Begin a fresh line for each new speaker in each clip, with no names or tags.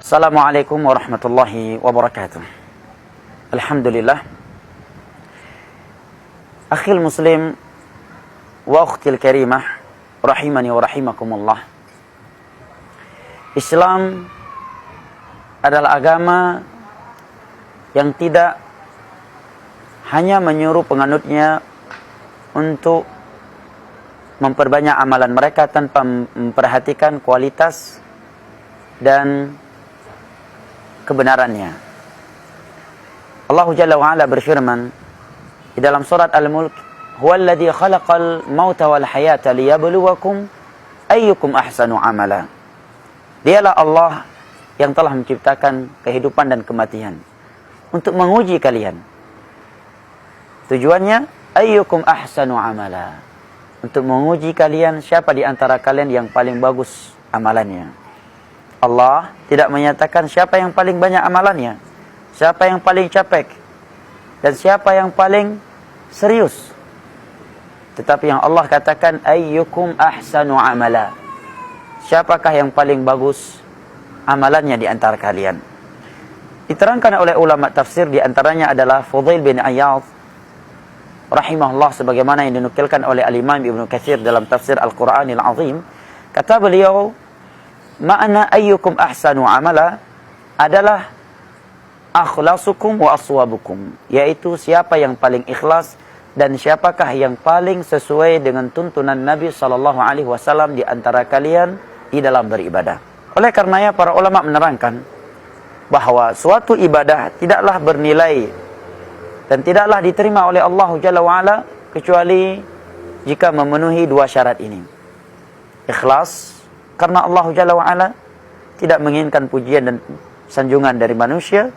Assalamualaikum warahmatullahi wabarakatuh. Alhamdulillah. Akhil muslim wa ukhtil karimah, rahimani wa rahimakumullah. Islam adalah agama yang tidak hanya menyuruh penganutnya untuk memperbanyak amalan mereka tanpa memperhatikan kualitas dan kebenarannya. Allah Jalla wa Ala berfirman di dalam surat Al-Mulk, "Huwallazi khalaqal mauta wal hayata liyabluwakum ayyukum ahsanu amala." Dialah Allah yang telah menciptakan kehidupan dan kematian untuk menguji kalian. Tujuannya ayyukum ahsanu amala, untuk menguji kalian siapa di antara kalian yang paling bagus amalannya. Allah tidak menyatakan siapa yang paling banyak amalannya, siapa yang paling capek, dan siapa yang paling serius. Tetapi yang Allah katakan ayyukum ahsanu amala, siapakah yang paling bagus amalannya di antara kalian. Diterangkan oleh ulama tafsir, di antaranya adalah Fudail bin Iyadh rahimahullah, sebagaimana yang dinukilkan oleh Al-Imam Ibnu Katsir dalam tafsir Al-Qur'anil Azim. Kata beliau, makna ayyukum ahsanu amala adalah akhlasukum wa aswabukum, yaitu siapa yang paling ikhlas dan siapakah yang paling sesuai dengan tuntunan Nabi SAW di antara kalian di dalam beribadah. Oleh karenanya para ulama menerangkan bahwa suatu ibadah tidaklah bernilai dan tidaklah diterima oleh Allah Jalla wa'ala kecuali jika memenuhi dua syarat ini. Ikhlas, karena Allah Jalla wa'ala tidak menginginkan pujian dan sanjungan dari manusia,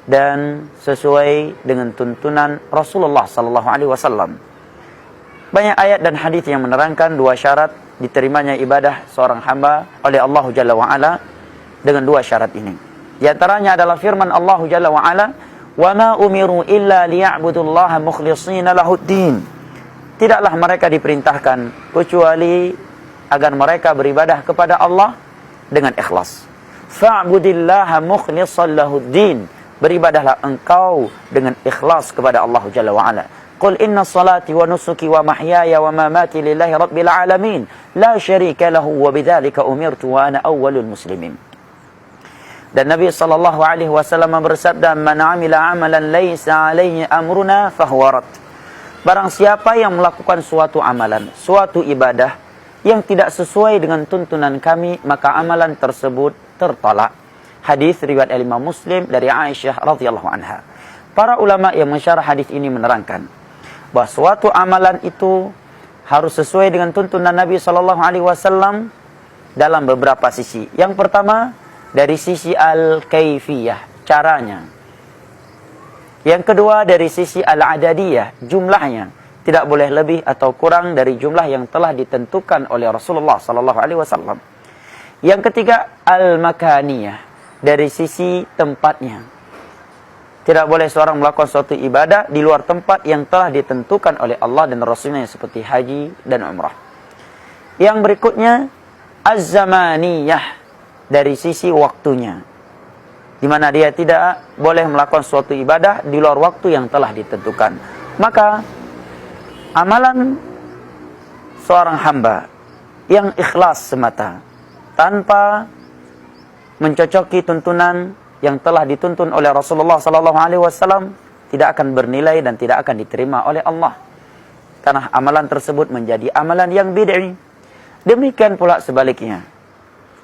dan sesuai dengan tuntunan Rasulullah SAW. Banyak ayat dan hadis yang menerangkan dua syarat diterimanya ibadah seorang hamba oleh Allah Jalla wa'ala dengan dua syarat ini. Di antaranya adalah firman Allah Jalla wa'ala, وَمَا أُمِرُوا إِلَّا لِيَعْبُدُوا اللَّهَ مُخْلِصِينَ لَهُ الدِّينَ. Tidaklah mereka diperintahkan kecuali agar mereka beribadah kepada Allah dengan ikhlas. فَاعْبُدِ اللَّهَ مُخْلِصًا لَهُ الدِّينَ. Beribadahlah engkau dengan ikhlas kepada Allah Jalla wa'ala. قُلْ إِنَّ الصَّلَاةِ وَنُسُكِ وَمَحْيَايَ وَمَمَاتِي لِلَّهِ رَبِّ الْعَالَمِينَ لَا شَرِيكَ لَهُ وَبِذَلِكَ أُمِرْتُ وَأَنَا أَوَّلُ الْمُسْلِمِينَ. Dan Nabi SAW bersabda, "Man 'amila 'amalan laisa 'alaihi amruna fahuwa rad." Barang siapa yang melakukan suatu amalan, suatu ibadah yang tidak sesuai dengan tuntunan kami, maka amalan tersebut tertolak. Hadis riwayat Imam Muslim dari Aisyah radhiyallahu anha. Para ulama yang mensyarah hadis ini menerangkan bahwa suatu amalan itu harus sesuai dengan tuntunan Nabi SAW dalam beberapa sisi. Yang pertama, dari sisi al-kaifiyah, caranya. Yang kedua, dari sisi al-adadiyah, jumlahnya. Tidak boleh lebih atau kurang dari jumlah yang telah ditentukan oleh Rasulullah SAW. Yang ketiga, al-makaniyah, dari sisi tempatnya. Tidak boleh seorang melakukan suatu ibadah di luar tempat yang telah ditentukan oleh Allah dan Rasulnya, seperti haji dan umrah. Yang berikutnya, az-zamaniyah, dari sisi waktunya, di mana dia tidak boleh melakukan suatu ibadah di luar waktu yang telah ditentukan. Maka amalan seorang hamba yang ikhlas semata tanpa mencocoki tuntunan yang telah dituntun oleh Rasulullah SAW tidak akan bernilai dan tidak akan diterima oleh Allah, karena amalan tersebut menjadi amalan yang bid'ah. Demikian pula sebaliknya,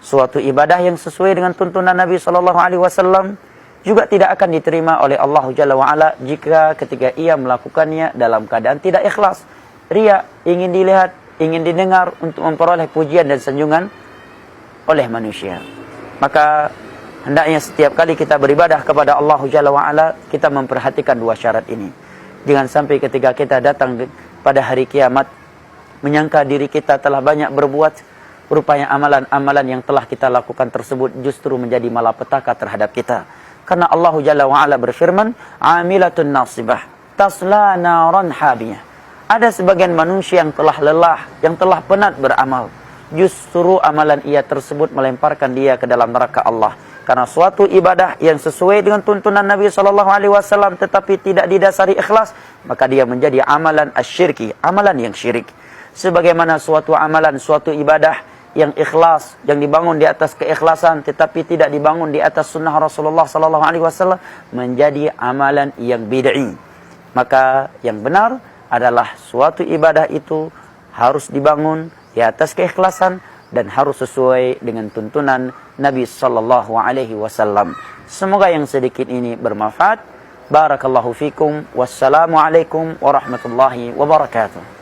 suatu ibadah yang sesuai dengan tuntunan Nabi SAW juga tidak akan diterima oleh Allah Jalla wa'ala jika ketika ia melakukannya dalam keadaan tidak ikhlas. Riya, ingin dilihat, ingin didengar untuk memperoleh pujian dan sanjungan oleh manusia. Maka hendaknya setiap kali kita beribadah kepada Allah Jalla wa'ala, kita memperhatikan dua syarat ini. Jangan sampai ketika kita datang pada hari kiamat menyangka diri kita telah banyak berbuat, rupanya amalan-amalan yang telah kita lakukan tersebut justru menjadi malapetaka terhadap kita. Karena Allah Jalla wa'ala berfirman, "Amilatun nasibah, tasla naran habiyah." Ada sebagian manusia yang telah lelah, yang telah penat beramal. Justru amalan ia tersebut melemparkan dia ke dalam neraka Allah, Karena suatu ibadah yang sesuai dengan tuntunan Nabi sallallahu alaihi wasallam tetapi tidak didasari ikhlas, maka dia menjadi amalan asyirki, amalan yang syirik. Sebagaimana suatu amalan, suatu ibadah yang ikhlas, yang dibangun di atas keikhlasan tetapi tidak dibangun di atas sunnah Rasulullah sallallahu alaihi wasallam, menjadi amalan yang bid'i. Maka yang benar adalah suatu ibadah itu harus dibangun di atas keikhlasan dan harus sesuai dengan tuntunan Nabi sallallahu alaihi wasallam. Semoga yang sedikit ini bermanfaat. Barakallahu fikum. Wassalamu alaikum warahmatullahi wabarakatuh.